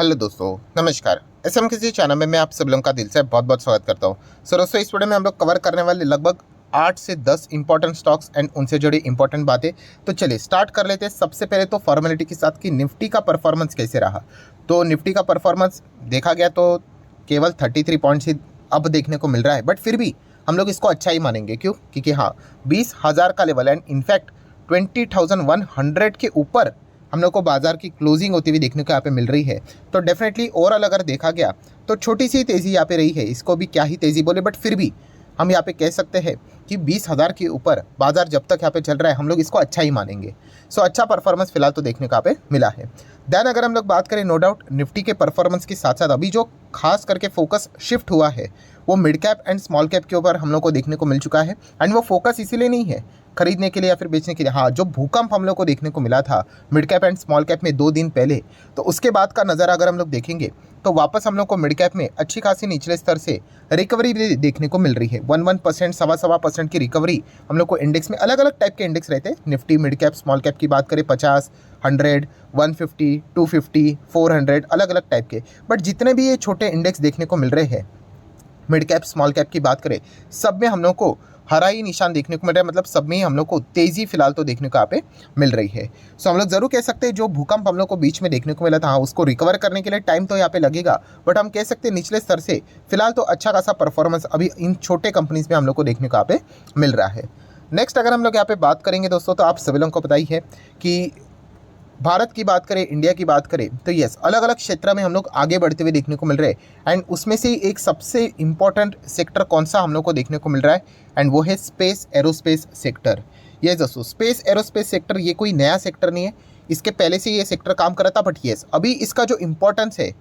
Hello दोस्तों, नमस्कार। SM किसी चैनल में मैं आप सब लोगों का दिल से बहुत बहुत स्वागत करता हूं। दोस्तों, इस वीडियो में हम लोग कवर करने वाले लगभग 8 से 10 इंपॉर्टेंट स्टॉक्स एंड उनसे जुड़ी इंपॉर्टेंट बातें। तो चलिए स्टार्ट कर लेते हैं। सबसे पहले तो फॉर्मेलिटी के साथ कि निफ्टी का परफॉर्मेंस कैसे रहा। तो निफ्टी का परफॉर्मेंस देखा गया तो केवल 33 पॉइंट्स ही अब देखने को मिल रहा है, बट फिर भी हम लोग इसको अच्छा ही मानेंगे। क्यों? क्योंकि हाँ, 20,000 का लेवल एंड इनफैक्ट 20,100 के ऊपर हम लोग को बाजार की क्लोजिंग होती हुई देखने को यहाँ पे मिल रही है। तो डेफिनेटली ओवरऑल अगर देखा गया तो छोटी सी तेज़ी यहाँ पे रही है। इसको भी क्या ही तेज़ी बोले, बट फिर भी हम यहाँ पे कह सकते हैं कि 20,000 के ऊपर बाजार जब तक यहाँ पे चल रहा है हम लोग इसको अच्छा ही मानेंगे। सो अच्छा परफॉर्मेंस फिलहाल तो देखने को यहाँ पे मिला है। देन अगर हम लोग बात करें, नो डाउट निफ्टी के परफॉर्मेंस के साथ साथ अभी जो खास करके फोकस शिफ्ट हुआ है वो mid cap and small cap के ऊपर हम लोग को देखने को मिल चुका है। एंड वो फोकस इसीलिए नहीं है खरीदने के लिए या फिर बेचने के लिए। हाँ, जो भूकंप हम लोग को देखने को मिला था mid cap and small cap में 2 दिन पहले, तो उसके बाद का नज़ारा अगर हम लोग देखेंगे तो वापस हम लोग को मिड कैप में अच्छी खासी निचले स्तर से रिकवरी भी देखने को मिल रही है। 1% 1.25% की रिकवरी हम लोग को इंडेक्स में, अलग अलग टाइप के इंडेक्स रहते हैं। Nifty mid cap small cap की बात करें 50, 100, 150, 250, 400, अलग अलग टाइप के। बट जितने भी ये छोटे इंडेक्स देखने को मिल रहे हैं, मिड कैप स्मॉल कैप की बात करें, सब में हम लोग को हरा ही निशान देखने को मिल रहा है। मतलब सब में ही हम लोग को तेज़ी फिलहाल तो देखने को यहाँ पे मिल रही है। सो हम लोग जरूर कह सकते हैं जो भूकंप हम लोग को बीच में देखने को मिला था, हाँ, उसको रिकवर करने के लिए टाइम तो यहाँ पे लगेगा, बट हम कह सकते हैं निचले स्तर से फिलहाल तो अच्छा खासा परफॉर्मेंस अभी इन छोटे कंपनीज में हम लोग को देखने को यहाँ पे मिल रहा है। नेक्स्ट अगर हम लोग यहाँ पे बात करेंगे दोस्तों, तो आप सभी लोगों को पता ही है कि भारत की बात करें, इंडिया की बात करें, तो यस, अलग अलग क्षेत्र में हम लोग आगे बढ़ते हुए देखने को मिल रहे हैं। एंड उसमें से एक सबसे इंपॉर्टेंट सेक्टर कौन सा हम लोग को देखने को मिल रहा है, एंड वो है स्पेस एरोस्पेस सेक्टर। ये दोस्तों, स्पेस एरोस्पेस सेक्टर ये कोई नया सेक्टर नहीं है, इसके पहले से ये सेक्टर काम कर रहा था, बट यस, अभी इसका जो इम्पोर्टेंस है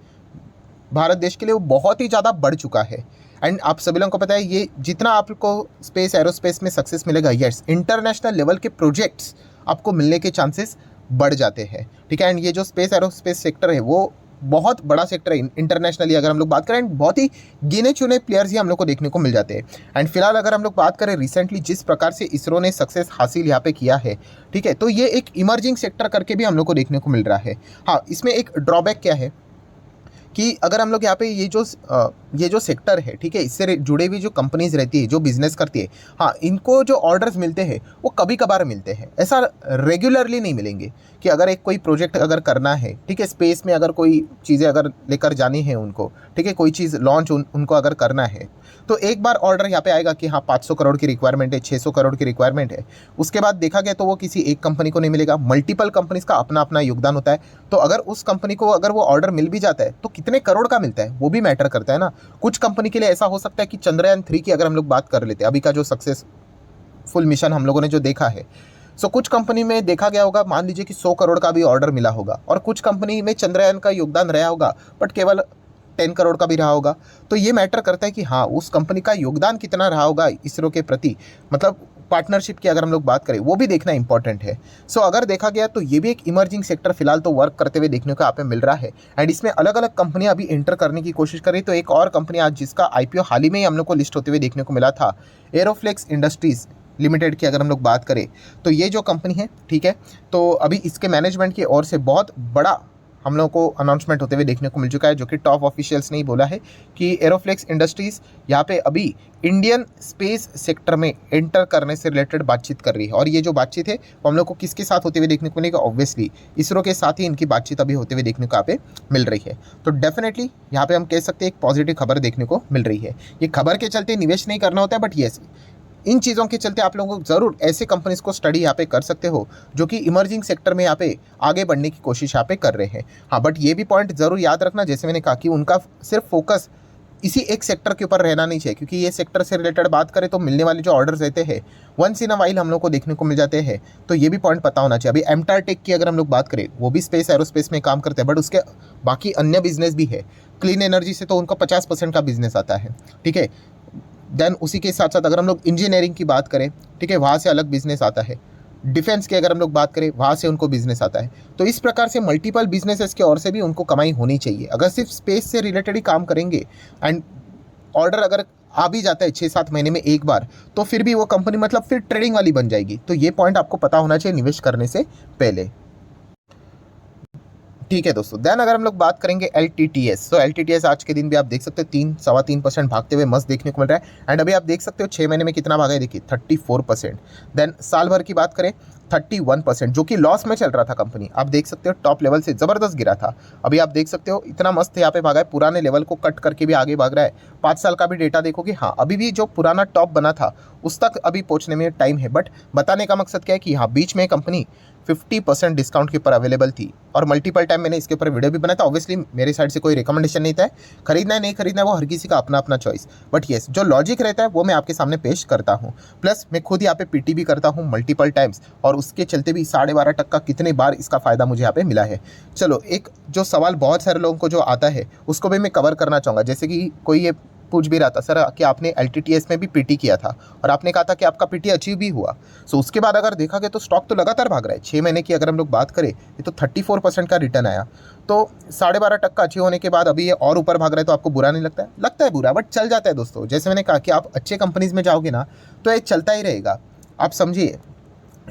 भारत देश के लिए वो बहुत ही ज़्यादा बढ़ चुका है। एंड आप सभी लोगों को पता है, ये जितना आपको स्पेस एरोस्पेस में सक्सेस मिलेगा, यस, इंटरनेशनल लेवल के प्रोजेक्ट्स आपको मिलने के चांसेस बढ़ जाते हैं। ठीक है। एंड ये जो स्पेस एरोस्पेस सेक्टर है वो बहुत बड़ा सेक्टर है इंटरनेशनली अगर हम लोग बात करें। बहुत ही गिने चुने प्लेयर्स ही हम लोग को देखने को मिल जाते हैं। एंड फिलहाल अगर हम लोग बात करें रिसेंटली जिस प्रकार से इसरो ने सक्सेस हासिल यहाँ पे किया है, ठीक है, तो ये एक इमर्जिंग सेक्टर करके भी हम लोग को देखने को मिल रहा है। हाँ, इसमें एक ड्रॉबैक क्या है कि अगर हम लोग यहाँ पे ये जो सेक्टर है, ठीक है, इससे जुड़े हुई जो कंपनीज रहती है, जो बिजनेस करती है, हाँ, इनको जो ऑर्डर्स मिलते हैं वो कभी कभार मिलते हैं, ऐसा रेगुलरली नहीं मिलेंगे। कि अगर एक कोई प्रोजेक्ट अगर करना है, ठीक है, स्पेस में अगर कोई चीज़ें अगर लेकर जानी है उनको, ठीक है, कोई चीज़ लॉन्च उनको अगर करना है, तो एक बार ऑर्डर यहाँ पे आएगा कि हाँ 500 करोड़ की रिक्वायरमेंट है, 600 करोड़ की रिक्वायरमेंट है। उसके बाद देखा गया तो वो किसी एक कंपनी को नहीं मिलेगा, मल्टीपल कंपनीज का अपना अपना योगदान होता है। तो अगर उस कंपनी को अगर वो ऑर्डर मिल भी जाता है तो कितने करोड़ का मिलता है वो भी मैटर करता है ना। कुछ कंपनी के लिए ऐसा हो सकता है कि चंद्रयान 3 की अगर हम लोग बात कर लेते हैं, अभी का जो सक्सेसफुल मिशन हम लोगों ने जो देखा है, सो कुछ कंपनी में देखा गया होगा, मान लीजिए कि 100 करोड़ का भी ऑर्डर मिला होगा, और कुछ कंपनी में चंद्रयान का योगदान रहा होगा बट केवल 10 करोड़ का भी रहा होगा। तो ये मैटर करता है कि हाँ, उस कंपनी का योगदान कितना रहा होगा इसरो के प्रति, मतलब पार्टनरशिप की अगर हम लोग बात करें वो भी देखना इंपॉर्टेंट है। सो अगर देखा गया तो ये भी एक इमर्जिंग सेक्टर फिलहाल तो वर्क करते हुए देखने को यहाँ पे मिल रहा है। एंड इसमें अलग अलग कंपनियां अभी एंटर करने की कोशिश कर रही। तो एक और कंपनी आज जिसका आईपीओ हाल ही में हम लोग को लिस्ट होते हुए देखने को मिला था, एरोफ्लेक्स इंडस्ट्रीज लिमिटेड की अगर हम लोग बात करें, तो ये जो कंपनी है, ठीक है, तो अभी इसके मैनेजमेंट की ओर से बहुत बड़ा हम लोगों को अनाउंसमेंट होते हुए देखने को मिल चुका है, जो कि टॉप ऑफिशियल्स ने ही बोला है कि एरोफ्लेक्स इंडस्ट्रीज़ यहाँ पे अभी इंडियन स्पेस सेक्टर में एंटर करने से रिलेटेड बातचीत कर रही है। और ये जो बातचीत है वो हम लोग को किसके साथ होते हुए देखने को मिलेगा, ऑब्वियसली इसरो के साथ ही इनकी बातचीत अभी होते हुए देखने को यहाँ पे मिल रही है। तो डेफिनेटली यहाँ पे हम कह सकते हैं एक पॉजिटिव खबर देखने को मिल रही है। ये खबर के चलते निवेश नहीं करना होता है, बट येस, इन चीज़ों के चलते आप लोगों को ज़रूर ऐसे कंपनीज को स्टडी यहाँ पे कर सकते हो जो कि इमर्जिंग सेक्टर में यहाँ पे आगे बढ़ने की कोशिश यहाँ पे कर रहे हैं। हाँ, बट ये भी पॉइंट ज़रूर याद रखना, जैसे मैंने कहा कि उनका सिर्फ फोकस इसी एक सेक्टर के ऊपर रहना नहीं चाहिए, क्योंकि ये सेक्टर से रिलेटेड बात करें तो मिलने वाले जो ऑर्डर्स रहते हैं वंस इन अ वाइल हम लोग को देखने को मिल जाते हैं। तो ये भी पॉइंट पता होना चाहिए। अभी एमटार टेक की अगर हम लोग बात करें, वो भी स्पेस एरोस्पेस में काम करते हैं, बट उसके बाकी अन्य बिजनेस भी है। क्लीन एनर्जी से तो उनका 50% का बिजनेस आता है, ठीक है। देन उसी के साथ साथ अगर हम लोग इंजीनियरिंग की बात करें, ठीक है, वहाँ से अलग बिजनेस आता है। डिफेंस की अगर हम लोग बात करें, वहाँ से उनको बिजनेस आता है। तो इस प्रकार से मल्टीपल बिजनेसेस की ओर से भी उनको कमाई होनी चाहिए। अगर सिर्फ स्पेस से रिलेटेड ही काम करेंगे एंड ऑर्डर अगर आ भी जाता है 6-7 महीने में एक बार, तो फिर भी वो कंपनी मतलब फिर ट्रेडिंग वाली बन जाएगी। तो ये पॉइंट आपको पता होना चाहिए निवेश करने से पहले। ठीक है दोस्तों। देन अगर हम लोग बात करेंगे LTTS, तो LTTS आज के दिन भी आप देख सकते हो 3-3.25% भागते हुए मस्त देखने को मिल रहा है। एंड अभी आप देख सकते हो 6 महीने में कितना भागा है, देखिए 34%। देन साल भर की बात करें 31%, जो कि लॉस में चल रहा था कंपनी, आप देख सकते हो टॉप लेवल से ज़बरदस्त गिरा था। अभी आप देख सकते हो इतना मस्त यहाँ पे भागा है, पुराने लेवल को कट करके भी आगे भाग रहा है। 5 साल का भी डेटा देखोगे, हाँ अभी भी जो पुराना टॉप बना था उस तक अभी पहुँचने में टाइम है। बट बताने का मकसद क्या है कि हाँ बीच में कंपनी 50% डिस्काउंट के ऊपर अवेलेबल थी और मल्टीपल टाइम मैंने इसके ऊपर वीडियो भी बनाया था। ऑब्वियसली मेरे साइड से कोई रिकमेंडेशन नहीं था, खरीदना है नहीं खरीदना है वो हर किसी का अपना अपना चॉइस। बट येस, जो लॉजिक रहता है वो मैं आपके सामने पेश करता हूँ। प्लस मैं खुद यहाँ पे पीटी भी करता हूँ मल्टीपल टाइम्स, और उसके चलते भी 12.5% कितने बार इसका फ़ायदा मुझे यहाँ पे मिला है। चलो, एक जो सवाल बहुत सारे लोगों को जो आता है उसको भी मैं कवर करना चाहूँगा। जैसे कि कोई ये पूछ भी रहा था, सर कि आपने LTTS में भी पीटी किया था और आपने कहा था कि आपका पीटी अचीव भी हुआ। सो उसके बाद अगर देखा गया तो स्टॉक तो लगातार भाग रहा है। 6 महीने की अगर हम लोग बात करें, ये तो 34% का रिटर्न आया। तो 12.5% अचीव होने के बाद अभी ये और ऊपर भाग रहा है, तो आपको बुरा नहीं लगता है? लगता है बुरा, बट चल जाता है दोस्तों। जैसे मैंने कहा कि आप अच्छे कंपनीज़ में जाओगे ना तो ये चलता ही रहेगा। आप समझिए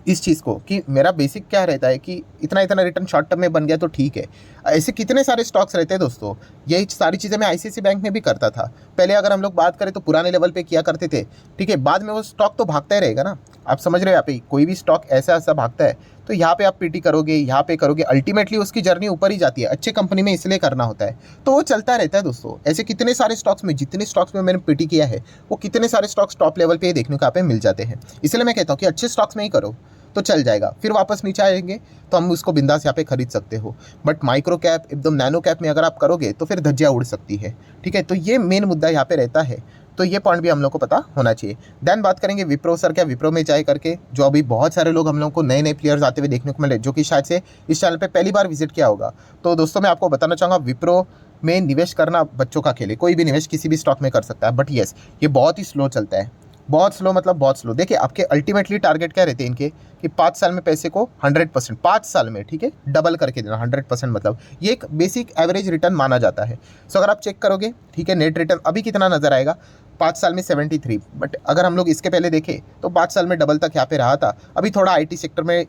इस चीज़ को कि मेरा बेसिक क्या रहता है कि इतना इतना रिटर्न शॉर्ट टर्म में बन गया तो ठीक है। ऐसे कितने सारे स्टॉक्स रहते हैं दोस्तों। यही सारी चीज़ें मैं ICICI बैंक में भी करता था। पहले अगर हम लोग बात करें तो पुराने लेवल पे किया करते थे, ठीक है, बाद में वो स्टॉक तो भागता ही रहेगा ना। आप समझ रहे हो, यहाँ पे कोई भी स्टॉक ऐसा ऐसा भागता है तो यहाँ पे आप पीटी करोगे, यहाँ पे करोगे, अल्टीमेटली उसकी जर्नी ऊपर ही जाती है। अच्छे कंपनी में इसलिए करना होता है, तो वो चलता रहता है दोस्तों। ऐसे कितने सारे स्टॉक्स में, जितने स्टॉक्स में मैंने पीटी किया है वो कितने सारे स्टॉक्स टॉप लेवल पे देखने को यहाँ पे मिल जाते हैं। इसलिए मैं कहता हूँ कि अच्छे स्टॉक्स में ही करो तो चल जाएगा। फिर वापस नीचे आएंगे तो हम उसको बिंदास यहाँ पे खरीद सकते हो। बट माइक्रो कैप, एकदम नैनो कैप में अगर आप करोगे तो फिर धज्जियाँ उड़ सकती है, ठीक है। तो ये मेन मुद्दा यहाँ पे रहता है, तो ये पॉइंट भी हम लोग को पता होना चाहिए। देन बात करेंगे विप्रो। सर क्या विप्रो में जाए करके, जो अभी बहुत सारे लोग हम लोग को नए नए प्लेयर्स आते हुए देखने को मिले, जो कि शायद से इस चैनल पे पहली बार विजिट किया होगा। तो दोस्तों मैं आपको बताना चाहूँगा, विप्रो में निवेश करना बच्चों का खेल है। कोई भी निवेश किसी भी स्टॉक में कर सकता है, बट येस ये बहुत ही स्लो चलता है। बहुत स्लो मतलब बहुत स्लो। देखिए आपके अल्टीमेटली टारगेट क्या रहते हैं इनके कि 5 साल में पैसे को 100%, 5 साल में, ठीक है, डबल करके देना। 100% मतलब ये एक बेसिक एवरेज रिटर्न माना जाता है। सो अगर आप चेक करोगे, ठीक है, नेट रिटर्न अभी कितना नजर आएगा, 5 साल में 73। बट अगर हम लोग इसके पहले देखें तो 5 साल में डबल तक यहाँ पे रहा था। अभी थोड़ा IT सेक्टर में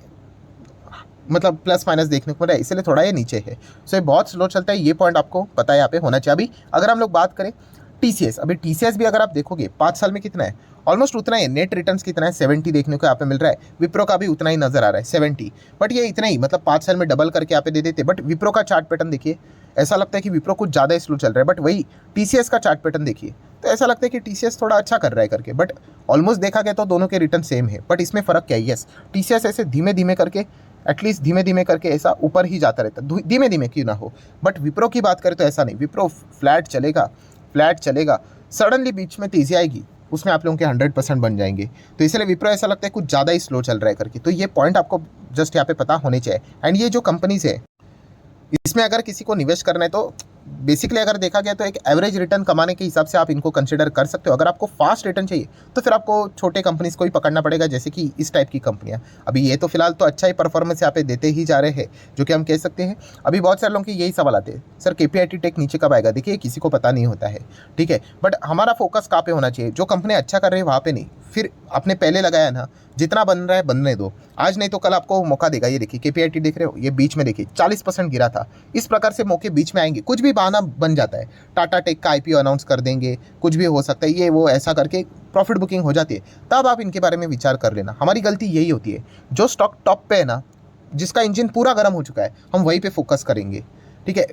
मतलब प्लस माइनस देखने को मिला है, इसलिए थोड़ा ये नीचे है। सो ये बहुत स्लो चलता है, ये पॉइंट आपको पता है यहाँ पे होना चाहिए। अभी अगर हम लोग बात करें TCS, अभी TCS भी अगर आप देखोगे 5 साल में कितना है, ऑलमोस्ट उतना ही। नेट रिटर्न्स कितना है, 70 देखने को यहाँ पे मिल रहा है। विप्रो का भी उतना ही नजर आ रहा है, 70। बट ये इतना ही, मतलब 5 साल में डबल करके यहाँ पे दे देते। बट विप्रो का चार्ट पैटर्न देखिए, ऐसा लगता है कि विप्रो कुछ ज़्यादा स्लो चल रहा है। बट वही TCS का चार्ट पैटर्न देखिए तो ऐसा लगता है कि TCS थोड़ा अच्छा कर रहा है करके। बट ऑलमोस्ट देखा गया तो दोनों के रिटर्न सेम है। बट इसमें फ़र्क क्या है, यस TCS ऐसे धीमे धीमे करके, एटलीस्ट धीमे धीमे करके ऐसा ऊपर ही जाता रहता है, धीमे धीमे क्यों ना हो। बट विप्रो की बात करें तो ऐसा नहीं, विप्रो फ्लैट चलेगा, फ्लैट चलेगा, सडनली बीच में तेज़ी आएगी, उसमें आप लोगों के 100% बन जाएंगे। तो इसलिए विप्रो ऐसा लगता है कुछ ज़्यादा ही स्लो चल रहा है करके। तो ये पॉइंट आपको जस्ट यहाँ पे पता होने चाहिए। एंड ये जो कंपनीज है इसमें अगर किसी को निवेश करना है तो बेसिकली अगर देखा गया तो एक एवरेज रिटर्न कमाने के हिसाब से आप इनको कंसिडर कर सकते हो। अगर आपको फास्ट रिटर्न चाहिए तो फिर आपको छोटे कंपनीज को ही पकड़ना पड़ेगा, जैसे कि इस टाइप की कंपनियां। अभी ये तो फिलहाल तो अच्छा ही परफॉर्मेंस यहाँ पे देते ही जा रहे हैं, जो कि हम कह सकते हैं। अभी बहुत सारे लोगों के यही सवाल आते हैं, सर KPIT टेक नीचे कब आएगा। देखिए किसी को पता नहीं होता है, ठीक है, बट हमारा फोकस कहाँ पे होना चाहिए, जो कंपनी अच्छा कर रही है वहाँ पे नहीं। फिर आपने पहले लगाया ना, जितना बन रहा है बनने दो, आज नहीं तो कल आपको मौका देगा। ये देखिए KPIT देख रहे हो, ये बीच में देखिए 40% गिरा था। इस प्रकार से मौके बीच में आएंगे, कुछ भी बहाना बन जाता है। टाटा टेक का IPO अनाउंस कर देंगे, कुछ भी हो सकता है, ये वो ऐसा करके प्रॉफिट बुकिंग हो जाती है, तब आप इनके बारे में विचार कर लेना। हमारी गलती यही होती है, जो स्टॉक टॉप पे है ना, जिसका इंजन पूरा गर्म हो चुका है, हम वहीं पे फोकस करेंगे, ठीक है।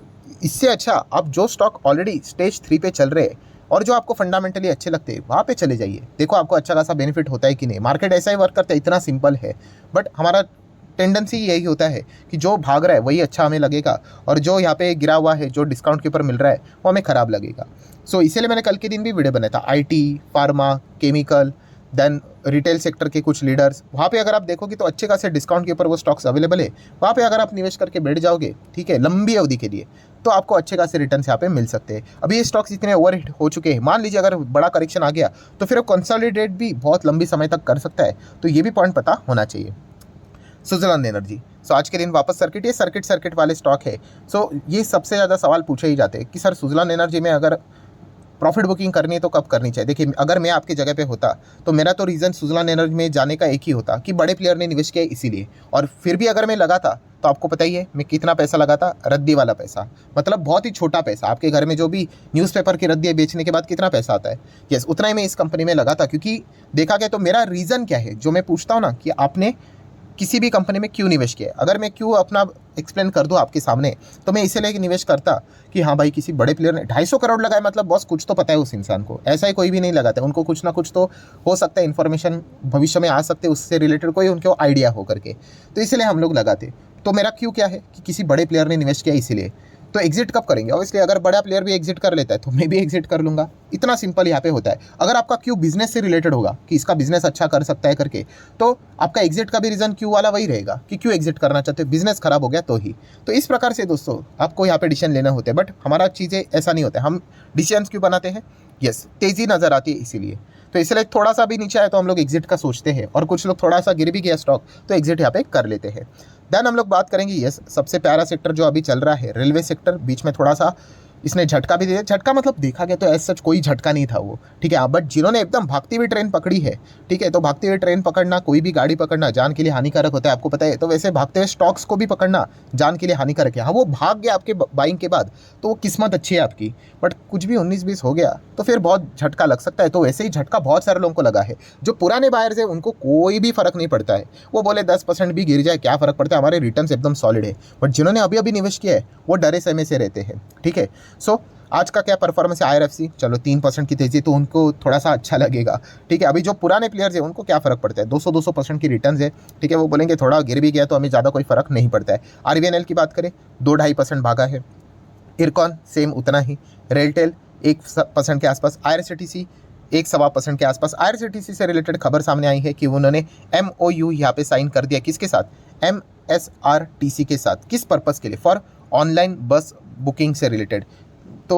इससे अच्छा आप जो स्टॉक ऑलरेडी स्टेज 3 पे चल रहे हैं और जो आपको फंडामेंटली अच्छे लगते हैं वहाँ पे चले जाइए। देखो आपको अच्छा खासा बेनिफिट होता है कि नहीं। मार्केट ऐसा ही वर्क करता है, इतना सिंपल है। बट हमारा टेंडेंसी यही होता है कि जो भाग रहा है वही अच्छा हमें लगेगा, और जो यहाँ पे गिरा हुआ है, जो डिस्काउंट के ऊपर मिल रहा है, वो हमें ख़राब लगेगा। सो इसीलिए मैंने कल के दिन भी वीडियो बनाया था। IT, pharma, chemical, then retail sector के कुछ लीडर्स, वहाँ पे अगर आप देखोगे तो अच्छे खासे डिस्काउंट के ऊपर वो स्टॉक्स अवेलेबल है। वहाँ पे अगर आप निवेश करके बैठ जाओगे, ठीक है, लंबी अवधि के लिए, तो आपको अच्छे खासे रिटर्न यहाँ पे मिल सकते हैं। अभी ये स्टॉक्स इतने ओवरहिट हो चुके हैं, मान लीजिए अगर बड़ा करेक्शन आ गया तो फिर वो कंसोलिडेट भी बहुत लंबी समय तक कर सकता है। तो ये भी पॉइंट पता होना चाहिए। सुजलान एनर्जी, सो आज के दिन वापस सर्किट, ये सर्किट वाले स्टॉक है। सो ये सबसे ज़्यादा सवाल पूछे ही जाते हैं कि सर सुजलान एनर्जी में अगर प्रॉफिट बुकिंग करनी है तो कब करनी चाहिए। देखिए, अगर मैं आपकी जगह पे होता तो मेरा तो रीज़न सुज़लॉन एनर्जी में जाने का एक ही होता कि बड़े प्लेयर ने निवेश किया इसीलिए। और फिर भी अगर मैं लगा था तो आपको पता ही है मैं कितना पैसा लगा था, रद्दी वाला पैसा, मतलब बहुत ही छोटा पैसा। आपके घर में जो भी न्यूज़पेपर की रद्दी बेचने के बाद कितना पैसा आता है, यस उतना ही मैं इस कंपनी में लगा था। क्योंकि देखा गया तो मेरा रीज़न क्या है, जो मैं पूछता हूँ ना कि आपने किसी भी कंपनी में क्यों निवेश किया, अगर मैं क्यों अपना एक्सप्लेन कर दूं आपके सामने, तो मैं इसीलिए निवेश करता कि हाँ भाई किसी बड़े प्लेयर ने 250 करोड़ लगाए, मतलब बॉस कुछ तो पता है उस इंसान को। ऐसा ही कोई भी नहीं लगाता, उनको कुछ ना कुछ तो हो सकता है, इन्फॉर्मेशन भविष्य में आ सकते, उससे रिलेटेड कोई उनको आइडिया हो करके, तो इसलिए हम लोग लगाते। तो मेरा क्यों क्या है कि किसी बड़े प्लेयर ने निवेश किया इसलिए। तो एग्जिट कब करेंगे, ऑब्वियसली अगर बड़ा प्लेयर भी एग्जिट कर लेता है तो मैं भी एग्जिट कर लूँगा। इतना सिंपल यहाँ पे होता है। अगर आपका क्यू बिजनेस से रिलेटेड होगा कि इसका बिजनेस अच्छा कर सकता है करके, तो आपका एग्जिट का भी रीज़न क्यू वाला वही रहेगा कि क्यों एग्जिट करना चाहते हो, बिजनेस खराब हो गया तो ही। तो इस प्रकार से दोस्तों आपको यहाँ पे डिसीजन लेना होता है, बट हमारा चीज़ें ऐसा नहीं होता है। हम डिसीजन क्यों बनाते हैं, यस तेज़ी नज़र आती है इसीलिए। तो इसलिए थोड़ा सा भी नीचे आए तो हम लोग एग्जिट का सोचते हैं, और कुछ लोग थोड़ा सा गिर भी गया स्टॉक तो एग्जिट यहाँ पे कर लेते हैं। देन हम लोग बात करेंगे, यस सबसे प्यारा सेक्टर जो अभी चल रहा है रेलवे सेक्टर। बीच में थोड़ा सा इसने झटका भी दिया, झटका मतलब देखा गया तो ऐसा सच कोई झटका नहीं था वो, ठीक है। बट जिन्होंने एकदम भागती हुई ट्रेन पकड़ी है, ठीक है, तो भागती हुई ट्रेन पकड़ना, कोई भी गाड़ी पकड़ना जान के लिए हानिकारक होता है, आपको पता है। तो वैसे भागते हुए स्टॉक्स को भी पकड़ना जान के लिए हानिकारक है। हाँ वो भाग गया आपके बाइंग के बाद तो वो किस्मत अच्छी है आपकी, बट कुछ भी 19-20 हो गया तो फिर बहुत झटका लग सकता है। तो वैसे ही झटका बहुत सारे लोगों को लगा है। जो पुराने बायर्स है उनको कोई भी फर्क नहीं पड़ता है, वो बोले 10% भी गिर जाए क्या फ़र्क पड़ता है, हमारे रिटर्न्स एकदम सॉलिड है। बट जिन्होंने अभी अभी निवेश किया है वो डरे सहमे से रहते हैं, ठीक है। सो आज का क्या परफॉर्मेंस है IRFC, चलो 3% की तेज़ी, तो उनको थोड़ा सा अच्छा लगेगा, ठीक है। अभी जो पुराने प्लेयर्स हैं उनको क्या फ़र्क पड़ता है, 200% की रिटर्न्स है, ठीक है। वो बोलेंगे थोड़ा गिर भी गया तो हमें ज़्यादा कोई फ़र्क नहीं पड़ता है। RVNL की बात करें 2-2.5% भागा है, इरकॉन सेम उतना ही, रेलटेल 1% के आसपास, IRCTC 1-1.25% के आसपास। IRCTC से रिलेटेड खबर सामने आई है कि उन्होंने MOU यहाँ पे साइन कर दिया, किसके साथ, MSRTC के साथ। किस पर्पज़ के लिए, फॉर ऑनलाइन बस बुकिंग से रिलेटेड। तो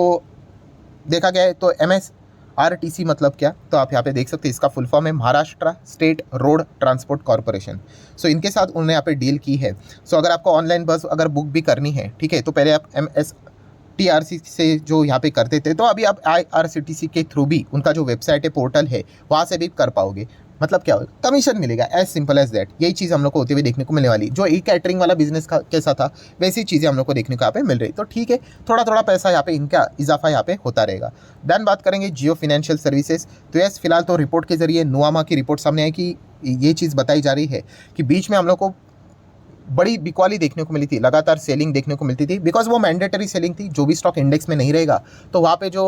देखा गया है तो MSRTC मतलब क्या, तो आप यहाँ पे देख सकते हैं इसका फुल फॉर्म है Maharashtra state road transport corporation. So इनके साथ उन्होंने यहाँ पे डील की है। सो अगर आपको ऑनलाइन बस अगर बुक भी करनी है, ठीक है, तो पहले आप MSTRC से जो यहाँ पे करते थे, तो अभी आप IRCTC के थ्रू भी उनका जो वेबसाइट है, पोर्टल है, वहाँ से भी कर पाओगे। मतलब क्या होगा, कमीशन मिलेगा, एज सिंपल एज दैट। यही चीज़ हम लोग को होते हुए देखने को मिलने वाली, जो ई कैटरिंग वाला बिजनेस कैसा था वैसी चीज़ें हम लोग को देखने को यहाँ पे मिल रही। तो ठीक है, थोड़ा थोड़ा पैसा यहाँ पे इनका इजाफा यहाँ पे होता रहेगा। देन बात करेंगे जियो फाइनेंशियल सर्विसेज। तो यस फिलहाल तो रिपोर्ट के जरिए नुआमा की रिपोर्ट सामने आई कि ये चीज़ बताई जा रही है कि बीच में हम लोग को बड़ी बिकवाली देखने को मिली थी, लगातार सेलिंग देखने को मिलती थी, बिकॉज वो मैंडेटरी सेलिंग थी। जो भी स्टॉक इंडेक्स में नहीं रहेगा तो वहाँ पे जो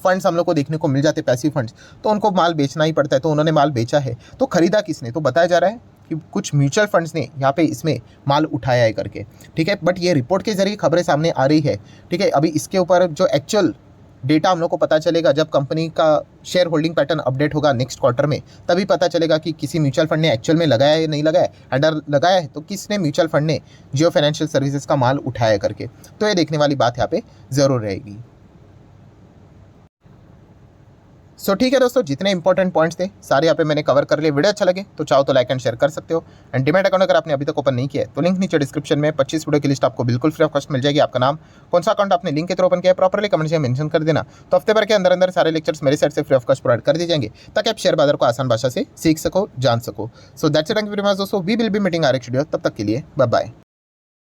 फंड्स हम लोग को देखने को मिल जाते, पैसिव फंड्स, तो उनको माल बेचना ही पड़ता है। तो उन्होंने माल बेचा है, तो खरीदा किसने, तो बताया जा रहा है कि कुछ म्यूचुअल फंड्स ने यहाँ पे इसमें माल उठाया है करके, ठीक है। बट ये रिपोर्ट के जरिए खबरें सामने आ रही है, ठीक है। अभी इसके ऊपर जो एक्चुअल डेटा हम लोग को पता चलेगा जब कंपनी का शेयर होल्डिंग पैटर्न अपडेट होगा नेक्स्ट क्वार्टर में, तभी पता चलेगा कि किसी म्यूचुअल फंड ने एक्चुअल में लगाया है या नहीं लगाया है, अंडर लगाया है तो किसने म्यूचुअल फंड ने जियो फाइनेंशियल सर्विसेज का माल उठाया करके। तो ये देखने वाली बात यहाँ पे ज़रूर रहेगी। सो ठीक है दोस्तों, जितने इंपॉर्टेंट पॉइंट्स थे सारे यहाँ पे मैंने कवर कर लिए। वीडियो अच्छा लगे तो चाहो तो लाइक एंड शेयर कर सकते हो। एंड डीमैट अकाउंट अगर आपने अभी तक ओपन नहीं किया है तो लिंक नीचे डिस्क्रिप्शन में 25 वीडियो की लिस्ट आपको बिल्कुल फ्री ऑफ कॉस्ट मिल जाएगी। आपका नाम, कौन सा अकाउंट आपने लिंक के थ्रू ओपन किया है, प्रॉपर्ली कमेंट में मेंशन कर देना। तो हफ्ते भर के अंदर अंदर सारे लेक्चर्स मेरे साइड से फ्री ऑफ कॉस्ट प्रोवाइड कर दिए जाएंगे, ताकि आप शेयर बाजार को आसान भाषा से सीख सको, जान सको। So that's it, thank you very much दोस्तों, we will be meeting our next video. तब तक के लिए बाय बाय।